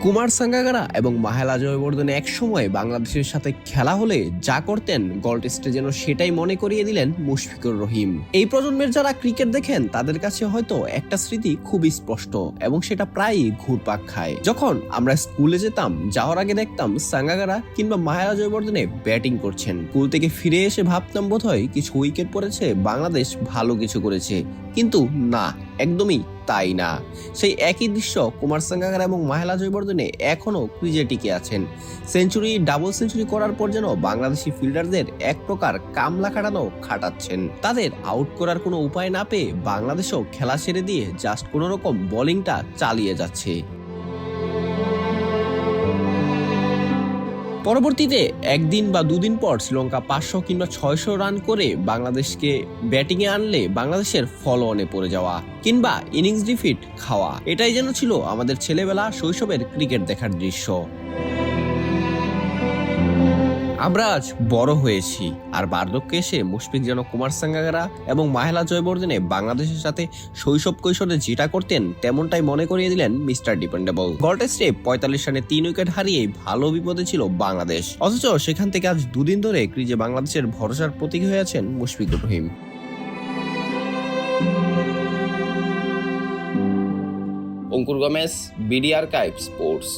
কুমার সাঙ্গাকারা এবং মাহেলা জয়বর্ধনে একসময় বাংলাদেশের সাথে খেলা হলে যা করতেন গোল্ড টেস্টে যেন সেটাই মনে করিয়ে দিলেন মুশফিকুর রহিম। এই প্রজন্মের যারা ক্রিকেট দেখেন তাদের কাছে হয়তো একটা স্মৃতি খুবই স্পষ্ট এবং সেটা প্রায়ই ঘুরপাক খায়। যখন আমরা স্কুলে যেতাম, যাওয়ার আগে দেখতাম সাঙ্গাকারা কিংবা মাহেলা জয়বর্ধনে ব্যাটিং করছেন। স্কুল থেকে ফিরে এসে ভাবতাম বোধহয় কিছু উইকেট পড়েছে, বাংলাদেশ ভালো কিছু করেছে, কিন্তু না, একদমই তাই না। সেই একই দৃশ্য কুমার সাঙ্গাকারা এবং মাহেলা জয়বর্ধনে এখনো ক্রিজে টিকে আছেন। সেঞ্চুরি, ডাবল সেঞ্চুরি করার পর যেন বাংলাদেশি ফিল্ডারদের এক প্রকার কামলা খাটানো খাটাচ্ছেন। তাদের আউট করার কোনো উপায় না পেয়ে বাংলাদেশও খেলা ছেড়ে দিয়ে জাস্ট কোনো রকম বোলিংটা চালিয়ে যাচ্ছে। পরবর্তীতে একদিন বা দুদিন পর শ্রীলঙ্কা 500 কিংবা 600 রান করে বাংলাদেশকে ব্যাটিংয়ে আনলে বাংলাদেশের ফলো অনে পড়ে যাওয়া কিংবা ইনিংস ডিফিট খাওয়া, এটাই যেন ছিল আমাদের ছেলেবেলা শৈশবের ক্রিকেট দেখার দৃশ্য। আমরা আজ বড় হয়েছি, আর বার্ধক্যে এসে মুশফিক যেন কুমার সাঙ্গাকারা এবং মাহেলা জয়বর্ধনে বাংলাদেশের সাথে শৈশব কৈশোরে যেটা করতেন তেমনটাই মনে করিয়ে দিলেন মিস্টার ডিপেন্ডেবল। গোল্ড টেস্টে 45 রানে 3 উইকেট হারিয়ে ভালো বিপদে ছিল বাংলাদেশ, অথচ সেখান থেকে আজ দুদিন ধরে ক্রিজে বাংলাদেশের ভরসার প্রতীক হয়ে আছেন মুশফিকুর রহিম। অঙ্কুর গমেজ, বিডি আর্কাইভ স্পোর্টস।